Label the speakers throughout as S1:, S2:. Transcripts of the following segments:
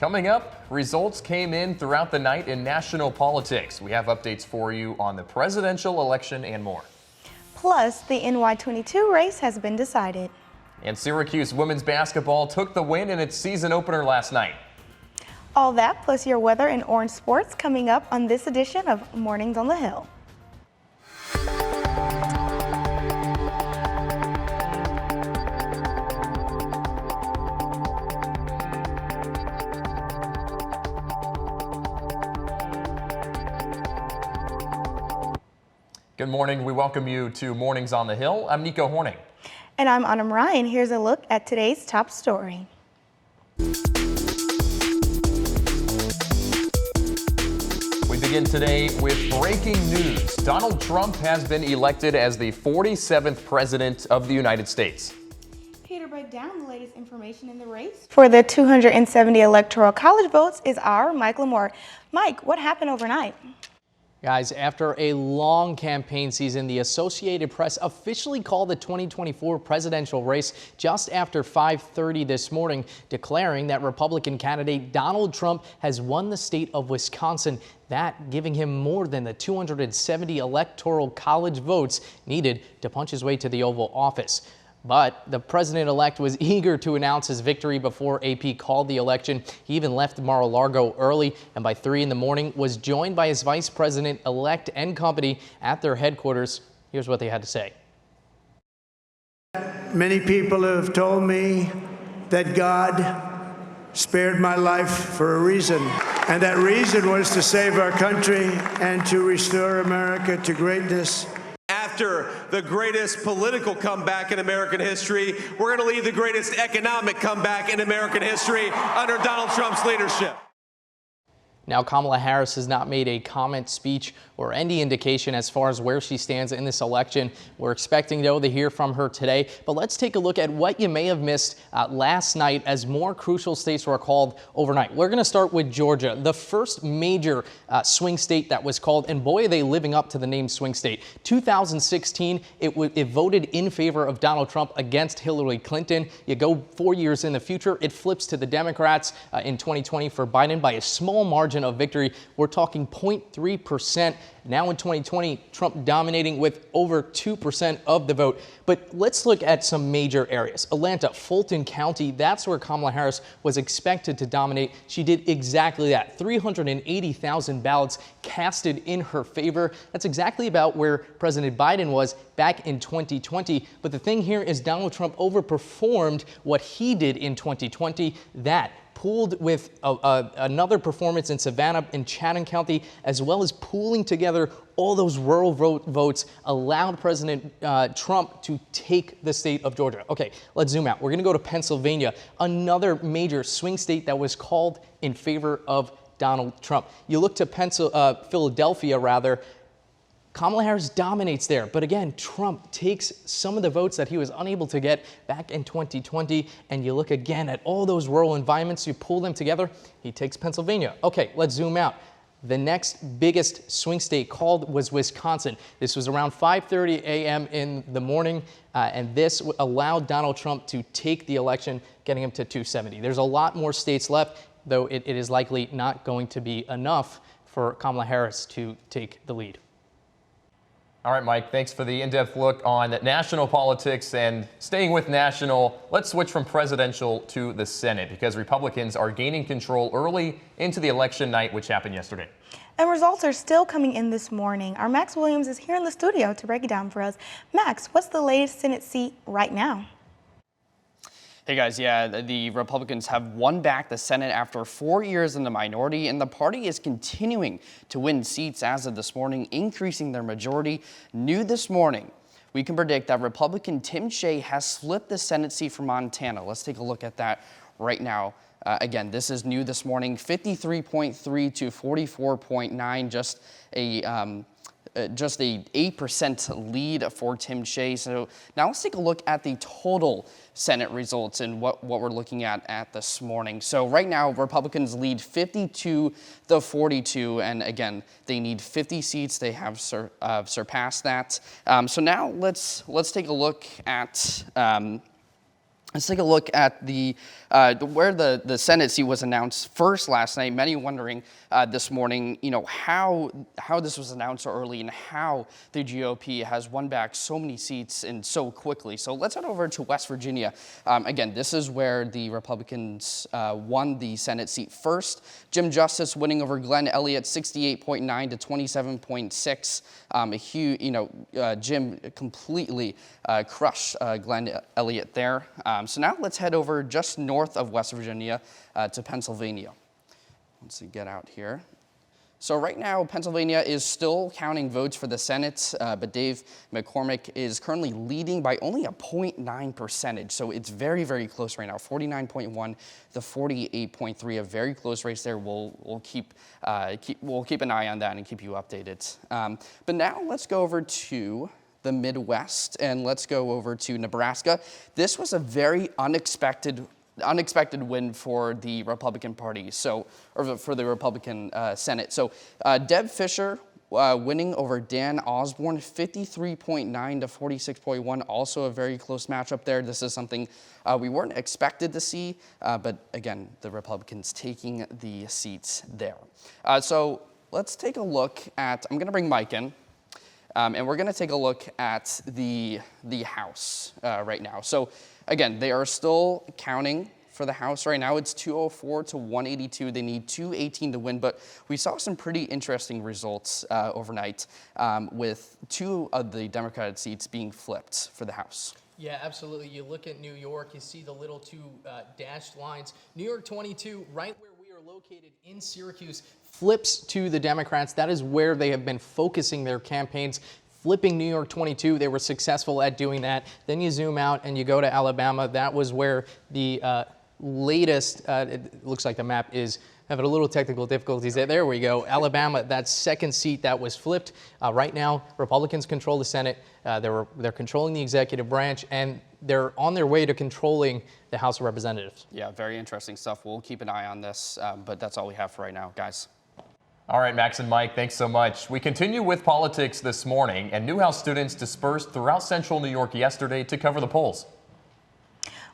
S1: Coming up, results came in throughout the night in national politics. We have updates for you on the presidential election and more.
S2: Plus, the NY22 race has been decided.
S1: And Syracuse women's basketball took the win in its season opener last night.
S2: All that plus your weather and orange sports coming up on this edition of Mornings on the Hill.
S1: Good morning. We welcome you to Mornings on the Hill. I'm Nico Horning.
S2: And I'm Autumn Ryan. Here's a look at today's top story.
S1: We begin today with breaking news. Donald Trump has been elected as the 47th president of the United States.
S2: Here to break down the latest information in the race for the 270 electoral college votes is our Mike Lamore. Mike, what happened overnight?
S3: Guys, after a long campaign season, the Associated Press officially called the 2024 presidential race just after 5:30 this morning, declaring that Republican candidate Donald Trump has won the state of Wisconsin, that giving him more than the 270 electoral college votes needed to punch his way to the Oval Office. But the president-elect was eager to announce his victory before AP called the election. He even left Mar-a-Lago early, and by 3 in the morning was joined by his vice president-elect and company at their headquarters. Here's what they had to say.
S4: Many people have told me that God spared my life for a reason, and that reason was to save our country and to restore America to greatness.
S5: After the greatest political comeback in American history, we're going to lead the greatest economic comeback in American history under Donald Trump's leadership.
S3: Now, Kamala Harris has not made a comment, speech, or any indication as far as where she stands in this election. We're expecting, though, to hear from her today. But let's take a look at what you may have missed last night as more crucial states were called overnight. We're going to start with Georgia, the first major swing state that was called. And boy, are they living up to the name swing state. 2016, it voted in favor of Donald Trump against Hillary Clinton. You go 4 years in the future, it flips to the Democrats in 2020 for Biden by a small margin of victory. We're talking 0.3%. Now in 2020, Trump dominating with over 2% of the vote. But let's look at some major areas. Atlanta, Fulton County, that's where Kamala Harris was expected to dominate. She did exactly that. 380,000 ballots casted in her favor. That's exactly about where President Biden was back in 2020. But the thing here is Donald Trump overperformed what he did in 2020. That pooled with another performance in Savannah and Chatham County, as well as pooling together all those rural votes, allowed President Trump to take the state of Georgia. Okay, let's zoom out. We're going to go to Pennsylvania, another major swing state that was called in favor of Donald Trump. You look to Philadelphia, rather. Kamala Harris dominates there, but again, Trump takes some of the votes that he was unable to get back in 2020, and you look again at all those rural environments, you pull them together, he takes Pennsylvania. Okay, let's zoom out. The next biggest swing state called was Wisconsin. This was around 5:30 a.m. in the morning, and this allowed Donald Trump to take the election, getting him to 270. There's a lot more states left, though it is likely not going to be enough for Kamala Harris to take the lead.
S1: All right, Mike, thanks for the in-depth look on national politics. And staying with national, let's switch from presidential to the Senate, because Republicans are gaining control early into the election night, which happened yesterday.
S2: And results are still coming in this morning. Our Max Williams is here in the studio to break it down for us. Max, what's the latest Senate seat right now?
S6: Hey guys, yeah, the Republicans have won back the Senate after 4 years in the minority, and the party is continuing to win seats as of this morning, increasing their majority. New this morning, we can predict that Republican Tim Shea has flipped the Senate seat for Montana. Let's take a look at that right now. Again, this is new this morning, 53.3 to 44.9, just a 8% lead for Tim Shea. So now let's take a look at the total Senate results and what we're looking at this morning. So right now, Republicans lead 52-42, and again, they need 50 seats. They have surpassed that. So now let's take a look at Let's take a look at where the Senate seat was announced first last night. Many wondering this morning, how this was announced so early and how the GOP has won back so many seats and so quickly. So let's head over to West Virginia. Again, this is where the Republicans won the Senate seat first. Jim Justice winning over Glenn Elliott, 68.9 to 27.6. A huge, Jim completely crushed Glenn Elliott there. So now let's head over just north of West Virginia to Pennsylvania. Let's get out here. So right now, Pennsylvania is still counting votes for the Senate, but Dave McCormick is currently leading by only a 0.9 percentage. So it's very, very close right now, 49.1 to 48.3, a very close race there. We'll keep an eye on that and keep you updated. But now let's go over to the Midwest, and let's go over to Nebraska. This was a very unexpected win for the Republican Party, or for the Republican Senate. So Deb Fischer winning over Dan Osborne, 53.9 to 46.1, also a very close matchup there. This is something we weren't expected to see, but again, the Republicans taking the seats there. So let's take a look at, I'm gonna bring Mike in. And we're going to take a look at the House right now. So again, they are still counting for the House right now. It's 204 to 182. They need 218 to win, but we saw some pretty interesting results overnight with 2 of the Democratic seats being flipped for the House.
S3: Yeah, absolutely. You look at New York, you see the little 2 dashed lines. New York 22, right where we are located in Syracuse, flips to the Democrats. That is where they have been focusing their campaigns. Flipping New York 22, they were successful at doing that. Then you zoom out and you go to Alabama. That was where the latest, it looks like the map is having a little technical difficulties. There we go. Alabama, that second seat that was flipped. Right now, Republicans control the Senate. They're controlling the executive branch, and they're on their way to controlling the House of Representatives.
S6: Yeah, very interesting stuff. We'll keep an eye on this, but that's all we have for right now, guys.
S1: All right, Max and Mike, thanks so much. We continue with politics this morning, and Newhouse students dispersed throughout central New York yesterday to cover the polls.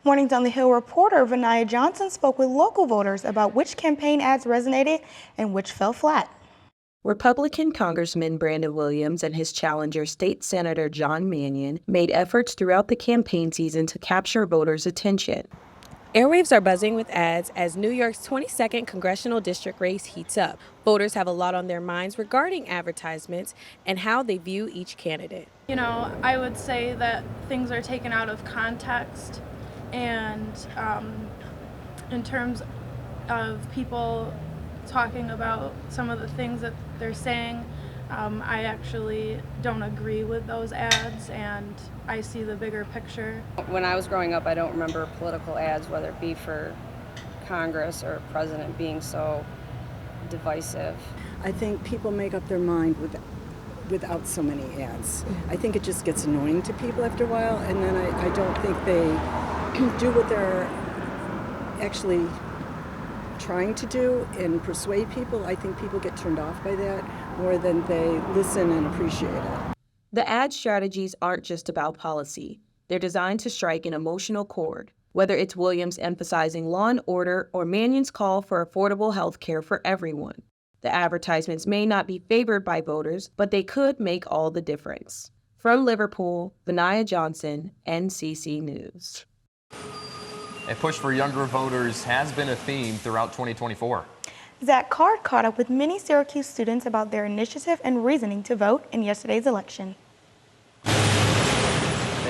S2: Mornings on the Hill reporter Vinaya Johnson spoke with local voters about which campaign ads resonated and which fell flat.
S7: Republican Congressman Brandon Williams and his challenger, State Senator John Mannion, made efforts throughout the campaign season to capture voters' attention.
S8: Airwaves are buzzing with ads as New York's 22nd congressional district race heats up. Voters have a lot on their minds regarding advertisements and how they view each candidate.
S9: I would say that things are taken out of context, and in terms of people talking about some of the things that they're saying, I actually don't agree with those ads, and I see the bigger picture.
S10: When I was growing up, I don't remember political ads, whether it be for Congress or president, being so divisive.
S11: I think people make up their mind without so many ads. I think it just gets annoying to people after a while, and then I don't think they do what they're actually trying to do and persuade people. I think people get turned off by that more than they listen and appreciate it.
S7: The ad strategies aren't just about policy. They're designed to strike an emotional chord, whether it's Williams emphasizing law and order or Mannion's call for affordable health care for everyone. The advertisements may not be favored by voters, but they could make all the difference. From Liverpool, Vinaya Johnson, NCC News.
S1: A push for younger voters has been a theme throughout 2024.
S2: Zach Card caught up with many Syracuse students about their initiative and reasoning to vote in yesterday's election.
S12: Hey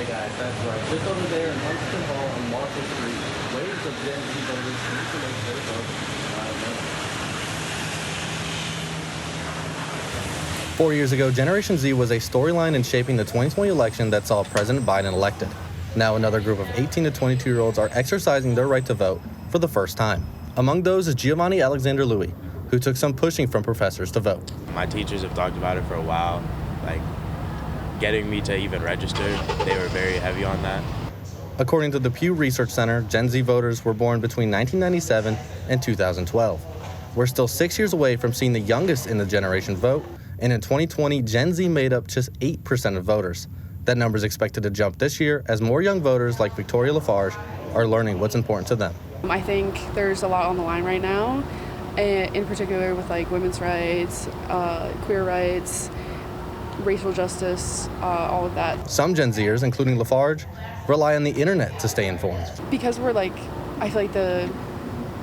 S12: guys, that's right. Just over there in Huntington Hall on Market Street, waves of Gen Z voters need to make their vote known.
S13: 4 years ago, Generation Z was a storyline in shaping the 2020 election that saw President Biden elected. Now another group of 18 to 22-year-olds are exercising their right to vote for the first time. Among those is Giovanni Alexander Louis, who took some pushing from professors to vote.
S14: My teachers have talked about it for a while, like getting me to even register. They were very heavy on that.
S13: According to the Pew Research Center, Gen Z voters were born between 1997 and 2012. We're still 6 years away from seeing the youngest in the generation vote, and in 2020, Gen Z made up just 8% of voters. That number is expected to jump this year as more young voters like Victoria Lafarge are learning what's important to them.
S15: I think there's a lot on the line right now, in particular with like women's rights, queer rights, racial justice, all of that.
S13: Some Gen Zers, including Lafarge, rely on the internet to stay informed.
S15: Because we're like, I feel like the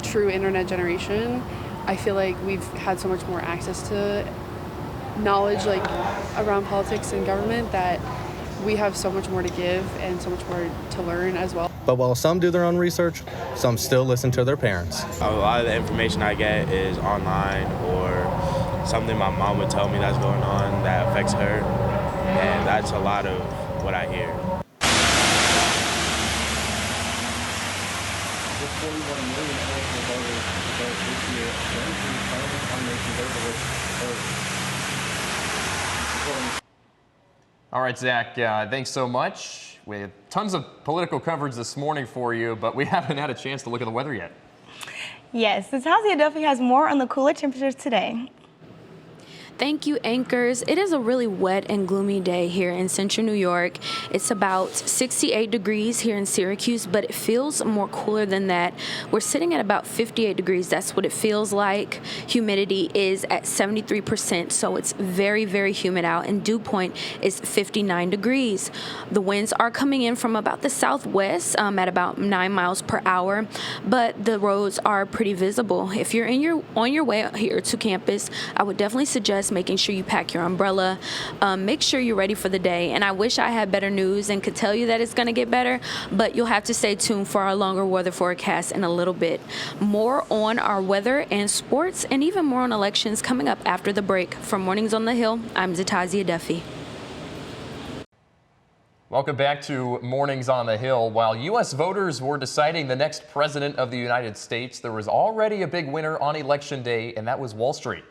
S15: true internet generation, I feel like we've had so much more access to knowledge like around politics and government that we have so much more to give and so much more to learn as well.
S13: But while some do their own research, some still listen to their parents.
S14: A lot of the information I get is online or something my mom would tell me that's going on that affects her, and that's a lot of what I hear.
S12: With 41 million eligible voters to vote this year, Gen Z planning on making their voice heard.
S1: All right, Zach, thanks so much. We have tons of political coverage this morning for you, but we haven't had a chance to look at the weather yet.
S2: Yes, Tasia Duffy has more on the cooler temperatures today.
S16: Thank you, anchors. It is a really wet and gloomy day here in central New York. It's about 68 degrees here in Syracuse, but it feels more cooler than that. We're sitting at about 58 degrees. That's what it feels like. Humidity is at 73%, so it's very, very humid out, and dew point is 59 degrees. The winds are coming in from about the southwest at about 9 miles per hour, but the roads are pretty visible. If you're on your way here to campus, I would definitely suggest making sure you pack your umbrella. Make sure you're ready for the day. And I wish I had better news and could tell you that it's going to get better, but you'll have to stay tuned for our longer weather forecast in a little bit. More on our weather and sports, and even more on elections coming up after the break. From Mornings on the Hill, I'm Tasia Duffy.
S1: Welcome back to Mornings on the Hill. While U.S. voters were deciding the next president of the United States, there was already a big winner on Election Day, and that was Wall Street.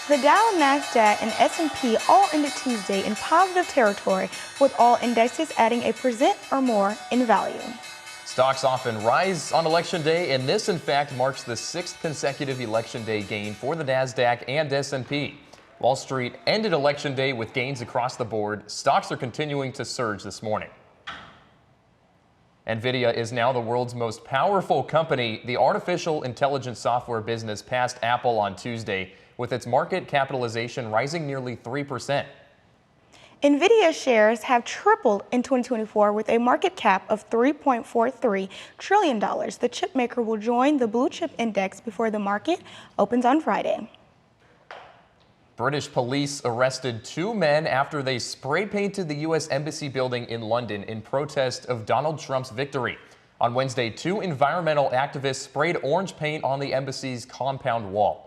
S2: The Dow, NASDAQ, and S&P all ended Tuesday in positive territory, with all indexes adding 1% or more in value.
S1: Stocks often rise on Election Day, and this, in fact, marks the 6th consecutive Election Day gain for the NASDAQ and S&P. Wall Street ended Election Day with gains across the board. Stocks are continuing to surge this morning. Nvidia is now the world's most powerful company. The artificial intelligence software business passed Apple on Tuesday, with its market capitalization rising nearly 3%.
S2: Nvidia shares have tripled in 2024 with a market cap of $3.43 trillion. The chip maker will join the blue chip index before the market opens on Friday.
S1: British police arrested 2 men after they spray painted the U.S. Embassy building in London in protest of Donald Trump's victory. On Wednesday, 2 environmental activists sprayed orange paint on the embassy's compound wall.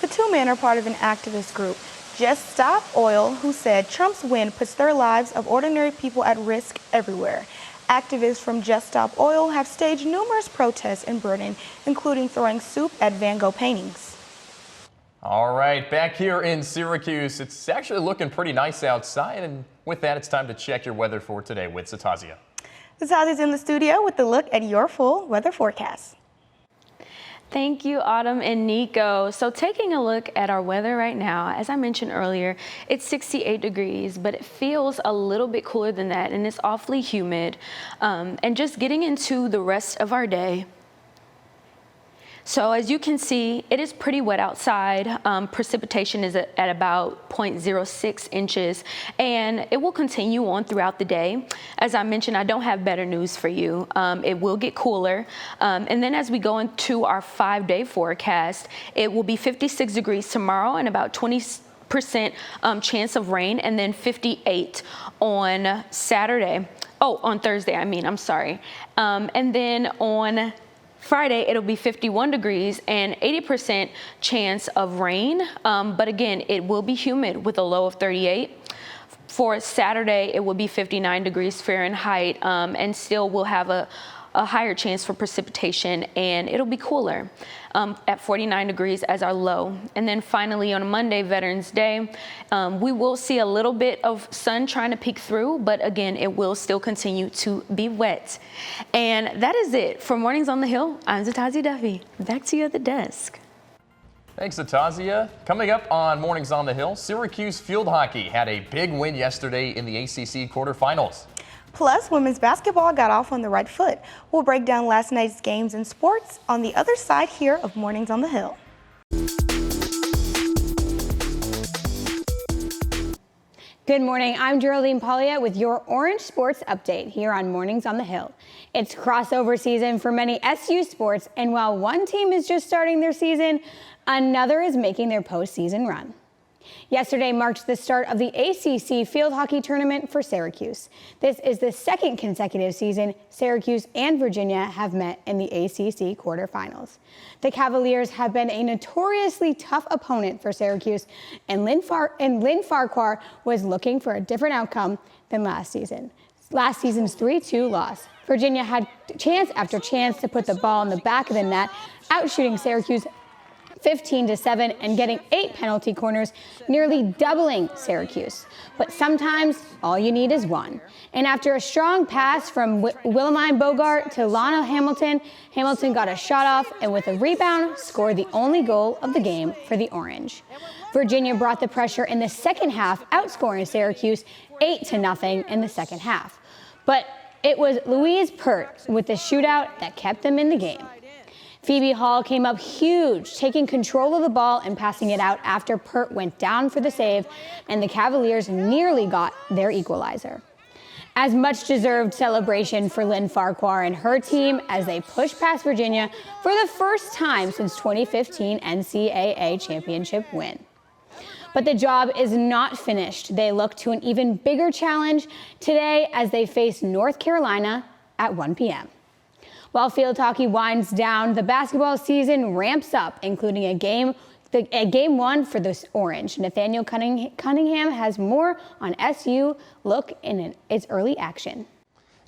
S2: The 2 men are part of an activist group, Just Stop Oil, who said Trump's win puts their lives of ordinary people at risk everywhere. Activists from Just Stop Oil have staged numerous protests in Britain, including throwing soup at Van Gogh paintings.
S1: All right, back here in Syracuse, it's actually looking pretty nice outside, and with that, it's time to check your weather for today with Tasia.
S2: Tasia's in the studio with a look at your full weather forecast.
S16: Thank you, Autumn and Nico. So taking a look at our weather right now, as I mentioned earlier, it's 68 degrees, but it feels a little bit cooler than that, and it's awfully humid. And just getting into the rest of our day. So as you can see, it is pretty wet outside. Precipitation is at about 0.06 inches, and it will continue on throughout the day. As I mentioned, I don't have better news for you. It will get cooler. And then as we go into our 5-day forecast, it will be 56 degrees tomorrow and about 20% chance of rain, and then 58 on Saturday. Oh, on Thursday, I'm sorry. And then on Friday, it'll be 51 degrees and 80% chance of rain. But again, it will be humid with a low of 38. For Saturday, it will be 59 degrees Fahrenheit, and still we'll have a higher chance for precipitation, and it'll be cooler at 49 degrees as our low. And then finally on Monday, Veterans Day, we will see a little bit of sun trying to peek through, but again, it will still continue to be wet. And that is it for Mornings on the Hill. I'm Tasia Duffy. Back to you at the desk.
S1: Thanks, Tasia. Coming up on Mornings on the Hill, Syracuse field hockey had a big win yesterday in the ACC quarterfinals.
S2: Plus, women's basketball got off on the right foot. We'll break down last night's games and sports on the other side here of Mornings on the Hill.
S17: Good morning, I'm Geraldine Pollia with your Orange Sports Update here on Mornings on the Hill. It's crossover season for many SU sports, and while one team is just starting their season, another is making their postseason run. Yesterday marked the start of the ACC field hockey tournament for Syracuse. This is the second consecutive season Syracuse and Virginia have met in the ACC quarterfinals. The Cavaliers have been a notoriously tough opponent for Syracuse, and Lynn Farquhar was looking for a different outcome than last season. Last season's 3-2 loss. Virginia had chance after chance to put the ball in the back of the net, outshooting Syracuse 15-7 and getting 8 penalty corners, nearly doubling Syracuse. But sometimes all you need is one. And after a strong pass from Wilhelmine Bogart to Lana Hamilton, Hamilton got a shot off and with a rebound scored the only goal of the game for the Orange. Virginia brought the pressure in the second half, outscoring Syracuse 8-0 in the second half. But it was Louise Pert with the shootout that kept them in the game. Phoebe Hall came up huge, taking control of the ball and passing it out after Pert went down for the save, and the Cavaliers nearly got their equalizer. As much-deserved celebration for Lynn Farquhar and her team as they push past Virginia for the first time since 2015 NCAA championship win. But the job is not finished. They look to an even bigger challenge today as they face North Carolina at 1 p.m. While field hockey winds down, the basketball season ramps up, including a game one for the Orange. Nathaniel Cunningham has more on SU. Look in its early action.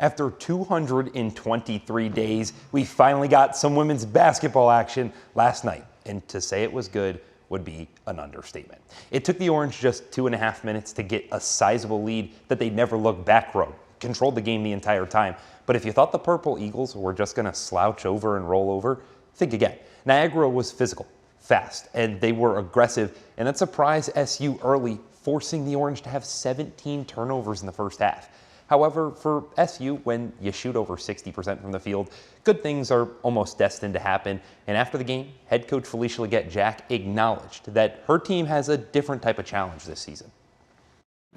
S18: After 223 days, we finally got some women's basketball action last night. And to say it was good would be an understatement. It took the Orange just 2.5 minutes to get a sizable lead that they never looked back row. Controlled the game the entire time. But if you thought the Purple Eagles were just going to slouch over and roll over, think again. Niagara was physical, fast, and they were aggressive, and that surprised SU early, forcing the Orange to have 17 turnovers in the first half. However, for SU, when you shoot over 60% from the field, good things are almost destined to happen. And after the game, head coach Felicia Leggett-Jack acknowledged that her team has a different type of challenge this season.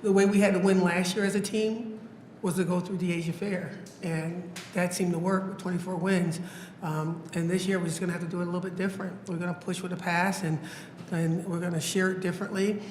S19: The way we had to win last year as a team was to go through the Asia Fair, and that seemed to work with 24 wins. And this year we're just gonna have to do it a little bit different. We're gonna push with a pass, and we're gonna share it differently.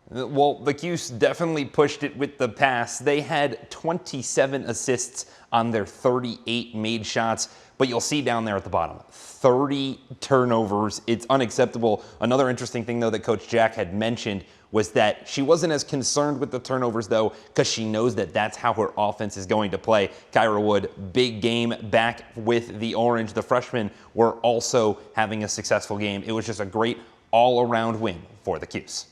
S18: Well, the Cuse definitely pushed it with the pass. They had 27 assists on their 38 made shots, but you'll see down there at the bottom, 30 turnovers. It's unacceptable. Another interesting thing, though, that Coach Jack had mentioned was that she wasn't as concerned with the turnovers, though, because she knows that that's how her offense is going to play. Kyra Wood, big game back with the Orange. The freshmen were also having a successful game. It was just a great all-around win for the Cuse.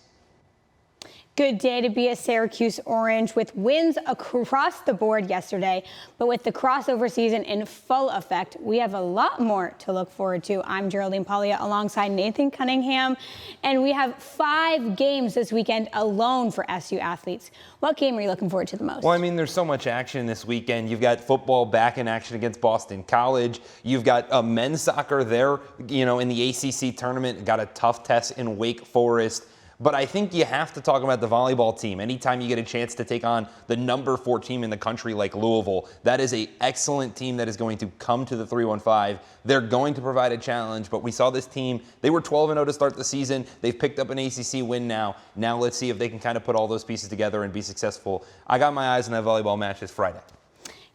S17: Good day to be a Syracuse Orange with wins across the board yesterday. But with the crossover season in full effect, we have a lot more to look forward to. I'm Geraldine Pollia alongside Nathan Cunningham, and we have 5 games this weekend alone for SU athletes. What game are you looking forward to the most?
S18: Well, I mean, there's so much action this weekend. You've got football back in action against Boston College. You've got men's soccer there, in the ACC tournament. Got a tough test in Wake Forest. But I think you have to talk about the volleyball team. Anytime you get a chance to take on the number 4 team in the country like Louisville, that is an excellent team that is going to come to the 315. They're going to provide a challenge, but we saw this team. They were 12-0 to start the season. They've picked up an ACC win now. Now let's see if they can kind of put all those pieces together and be successful. I got my eyes on that volleyball match this Friday.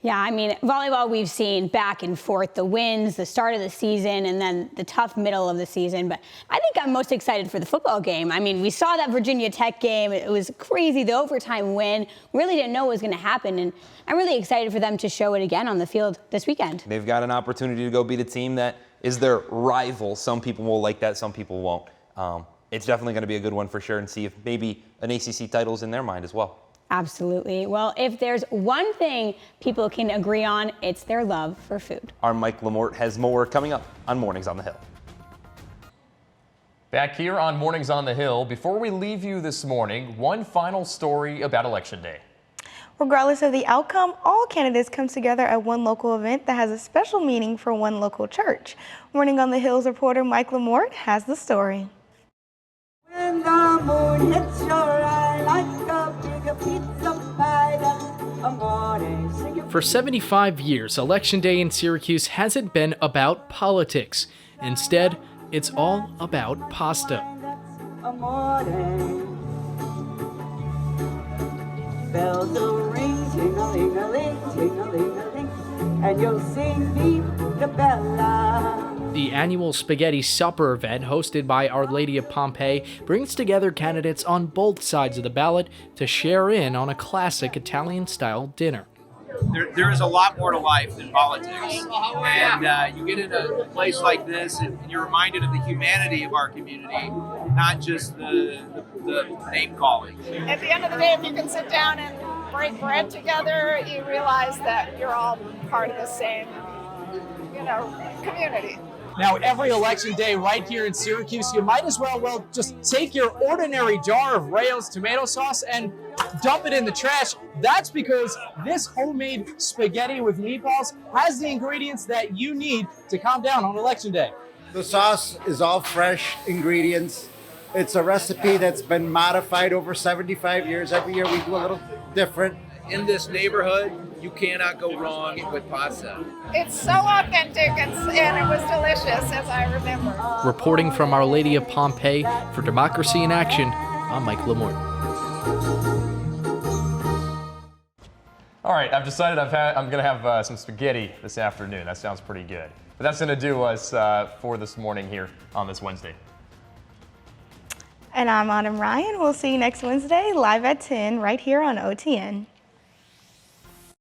S17: Yeah, I mean, volleyball we've seen back and forth, the wins, the start of the season, and then the tough middle of the season. But I think I'm most excited for the football game. I mean, we saw that Virginia Tech game. It was crazy, the overtime win. Really didn't know what was going to happen. And I'm really excited for them to show it again on the field this weekend.
S18: They've got an opportunity to go beat a team that is their rival. Some people will like that, some people won't. It's definitely going to be a good one for sure, and see if maybe an ACC title is in their mind as well.
S17: Absolutely. Well, if there's one thing people can agree on, it's their love for food.
S18: Our Mike Lamort has more coming up on Mornings on the Hill.
S1: Back here on Mornings on the Hill, before we leave you this morning, one final story about Election Day.
S2: Regardless of the outcome, all candidates come together at one local event that has a special meaning for one local church. Morning on the Hill's reporter Mike Lamort has the story.
S20: When the moon hits your eye like a big pizza pie, that's amore.
S3: For 75 years, Election Day in Syracuse hasn't been about politics. Instead, it's all about pasta.
S20: Bells will ring, ting-a-ling-a-ling, ting-a-ling-a-ling, and you'll sing Viva Bella.
S3: The annual spaghetti supper event hosted by Our Lady of Pompeii brings together candidates on both sides of the ballot to share in on a classic Italian-style dinner.
S21: There is a lot more to life than politics, and you get in a place like this and you're reminded of the humanity of our community, not just the name calling.
S22: At the end of the day, if you can sit down and break bread together, you realize that you're all part of the same, community.
S3: Now, every election day right here in Syracuse, you might as well just take your ordinary jar of Rayo's tomato sauce and dump it in the trash. That's because this homemade spaghetti with meatballs has the ingredients that you need to calm down on election day.
S23: The sauce is all fresh ingredients. It's a recipe that's been modified over 75 years. Every year we do a little different.
S21: In this neighborhood, you cannot go wrong with pasta.
S22: It's so authentic and it was delicious, as I remember.
S3: Reporting from Our Lady of Pompeii for Democracy in Action, I'm Mike Lamort.
S1: All right, I've decided I'm going to have some spaghetti this afternoon. That sounds pretty good. But that's going to do us for this morning here on this Wednesday.
S2: And I'm Autumn Ryan. We'll see you next Wednesday live at 10 right here on OTN.